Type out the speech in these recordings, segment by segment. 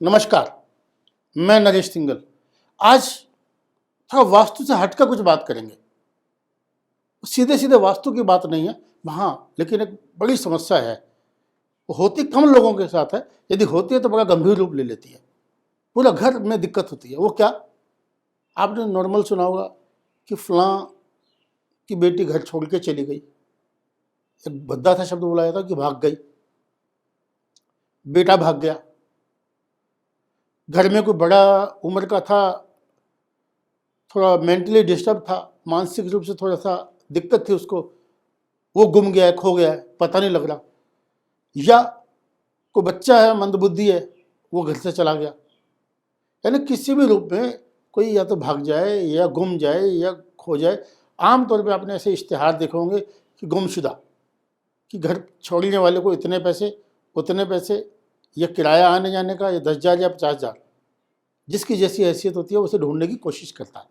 नमस्कार, मैं नरेश सिंगल। आज थोड़ा वास्तु से हटकर कुछ बात करेंगे। सीधे सीधे वास्तु की बात नहीं है वहाँ, लेकिन एक बड़ी समस्या है। वो होती कम लोगों के साथ है, यदि होती है तो बड़ा गंभीर रूप ले लेती है। पूरा घर में दिक्कत होती है। वो क्या? आपने नॉर्मल सुना होगा कि फलां की बेटी घर छोड़ के चली गई। एक भद्दा था शब्द बुलाया था कि भाग गई, बेटा भाग गया। घर में कोई बड़ा उम्र का था, थोड़ा मेंटली डिस्टर्ब था, मानसिक रूप से थोड़ा सा दिक्कत थी उसको, वो गुम गया है, खो गया है, पता नहीं लग रहा। या कोई बच्चा है, मंदबुद्धि है, वो घर से चला गया। यानी किसी भी रूप में कोई या तो भाग जाए या गुम जाए या खो जाए। आमतौर पे आपने ऐसे इश्तिहार देखे होंगे कि गुमशुदा, कि घर छोड़ने वाले को इतने पैसे, उतने पैसे, या किराया आने जाने का, या 10,000 या 50,000, जिसकी जैसी हैसियत होती है उसे ढूंढने की कोशिश करता है।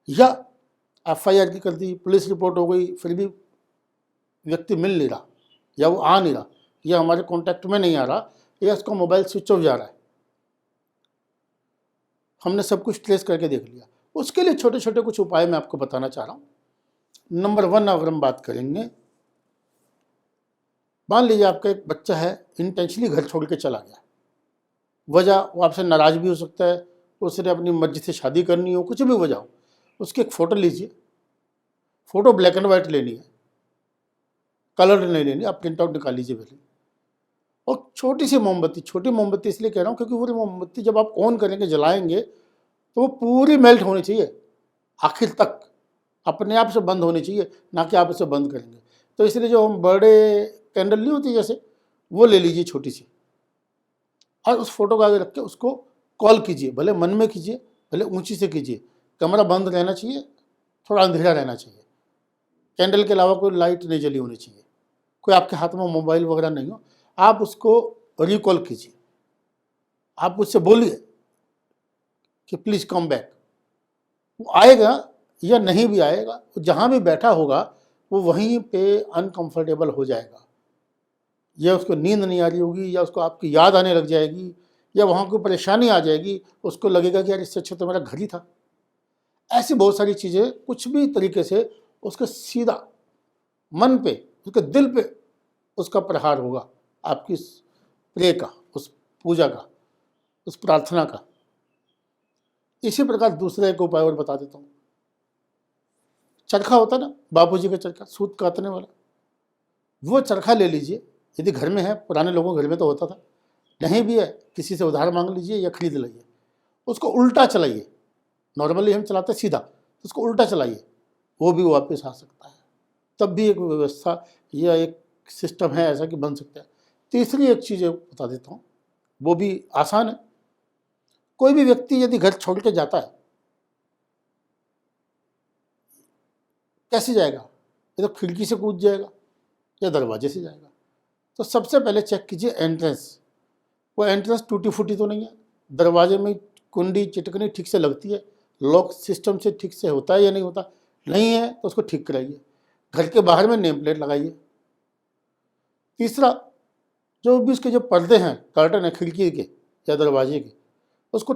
या FIR की कर दी, पुलिस रिपोर्ट हो गई, फिर भी व्यक्ति मिल नहीं रहा, या वो आ नहीं रहा, या हमारे कांटेक्ट में नहीं आ रहा, या उसका मोबाइल स्विच ऑफ जा रहा है। हमने सब कुछ ट्रेस करके देख लिया। उसके लिए छोटे छोटे कुछ उपाय मैं आपको बताना चाह रहा हूँ। नंबर 1 अगर हम बात करेंगे, मान लीजिए आपका एक बच्चा है, इंटेंशनली घर छोड़ के चला गया। वजह वो आपसे नाराज़ भी हो सकता है, उसने अपनी मर्जी से शादी करनी हो, कुछ भी वजह हो। उसकी एक फ़ोटो लीजिए। फ़ोटो ब्लैक एंड वाइट लेनी है, कलर नहीं लेनी। आप प्रिंट आउट निकाल लीजिए पहले। और छोटी सी मोमबत्ती, छोटी मोमबत्ती इसलिए कह रहा हूँ क्योंकि वो मोमबत्ती जब आप ऑन करेंगे, जलाएंगे, तो वो पूरी मेल्ट होनी चाहिए आखिर तक, अपने आप से बंद होनी चाहिए, ना कि आप उसे बंद करेंगे। तो इसलिए जो हम बड़े कैंडल नहीं होती जैसे, वो ले लीजिए छोटी सी, और उस फोटो को आगे रख के उसको कॉल कीजिए। भले मन में कीजिए, भले ऊंची से कीजिए। कमरा बंद रहना चाहिए, थोड़ा अंधेरा रहना चाहिए। कैंडल के अलावा कोई लाइट नहीं जली होनी चाहिए, कोई आपके हाथ में मोबाइल वगैरह नहीं हो। आप उसको रिकॉल कीजिए, आप उससे बोलिए कि प्लीज़ कम बैक। वो आएगा या नहीं भी आएगा, वो जहाँ भी बैठा होगा वो वहीं पे अनकंफर्टेबल हो जाएगा, या उसको नींद नहीं आ रही होगी, या उसको आपकी याद आने लग जाएगी, या वहाँ कोई परेशानी आ जाएगी। उसको लगेगा कि यार इससे अच्छा तो मेरा घर ही था। ऐसी बहुत सारी चीज़ें, कुछ भी तरीके से उसके सीधा मन पे, उसके दिल पे उसका प्रहार होगा, आपकी उस प्रे का, उस पूजा का, उस प्रार्थना का। इसी प्रकार दूसरा एक उपाय और बता देता हूँ। चरखा होता ना, बापूजी का चरखा, सूत काटने वाला, वो चरखा ले लीजिए। यदि घर में है, पुराने लोगों के घर में तो होता था, नहीं भी है किसी से उधार मांग लीजिए या खरीद लाइए। उसको उल्टा चलाइए। नॉर्मली हम चलाते सीधा, तो उसको उल्टा चलाइए, वो भी वापस आ सकता है। तब भी एक व्यवस्था या एक सिस्टम है ऐसा कि बन सकता है। तीसरी एक चीज़ बता देता हूँ, वो भी आसान है। कोई भी व्यक्ति यदि घर छोड़ के जाता है, कैसे जाएगा? या तो खिड़की से कूद जाएगा या दरवाजे से जाएगा। तो सबसे पहले चेक कीजिए एंट्रेंस, वो एंट्रेंस टूटी फूटी तो नहीं है, दरवाजे में कुंडी चिटकनी ठीक से लगती है, लॉक सिस्टम से ठीक से होता है या नहीं होता, नहीं है तो उसको ठीक कराइए। घर के बाहर में नेम प्लेट लगाइए। तीसरा, जो भी उसके जो पर्दे हैं, कर्टन है खिड़की के या दरवाजे के, उसको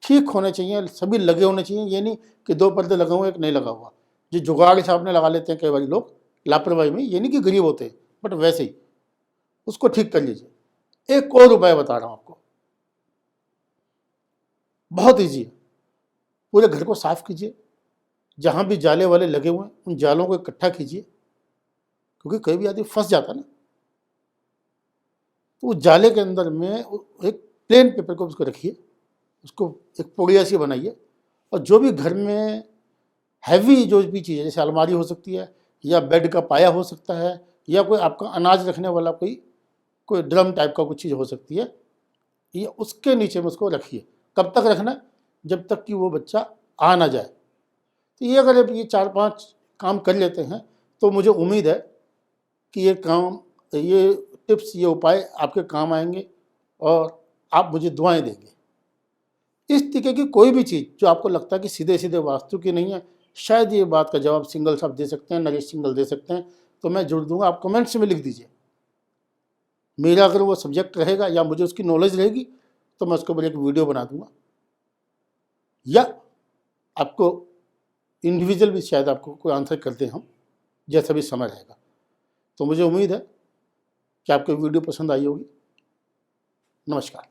ठीक होने चाहिए, सभी लगे होने चाहिए। ये नहीं कि 2 पर्दे लगा हुए एक नहीं लगा हुआ, जो जुगाड़ से आपने लगा लेते हैं कई बार लोग लापरवाही में। ये नहीं कि गरीब होते हैं, बट वैसे ही उसको ठीक कर लीजिए। एक और उपाय बता रहा हूँ आपको, बहुत ईजी है। पूरे घर को साफ कीजिए, जहाँ भी जाले वाले लगे हुए हैं उन जालों को इकट्ठा कीजिए, क्योंकि कई भी आदमी फंस जाता है ना। तो उस जाले के अंदर में एक प्लेन पेपर को उसको रखिए, उसको एक पुड़िया सी बनाइए। और जो भी घर में हैवी जो भी चीज़ है, जैसे अलमारी हो सकती है, या बेड का पाया हो सकता है, या कोई आपका अनाज रखने वाला कोई कोई ड्रम टाइप का कुछ चीज़ हो सकती है, ये उसके नीचे में उसको रखिए। कब तक रखना? जब तक कि वो बच्चा आ ना जाए। तो ये अगर आप ये 4-5 काम कर लेते हैं, तो मुझे उम्मीद है कि ये काम, ये टिप्स, ये उपाय आपके काम आएंगे और आप मुझे दुआएं देंगे। इस तरीके की कोई भी चीज़ जो आपको लगता है कि सीधे सीधे वास्तु की नहीं है, शायद ये बात का जवाब सिंगल साहब दे सकते हैं, नरेश सिंगल दे सकते हैं, तो मैं जुड़ दूंगा। आप कमेंट्स में लिख दीजिए। मेरा अगर वो सब्जेक्ट रहेगा या मुझे उसकी नॉलेज रहेगी तो मैं उसके ऊपर एक वीडियो बना दूंगा, या आपको इंडिविजुअल भी शायद आपको कोई आंसर करते हम, जैसा भी समय रहेगा। तो मुझे उम्मीद है कि आपको वीडियो पसंद आई होगी। नमस्कार।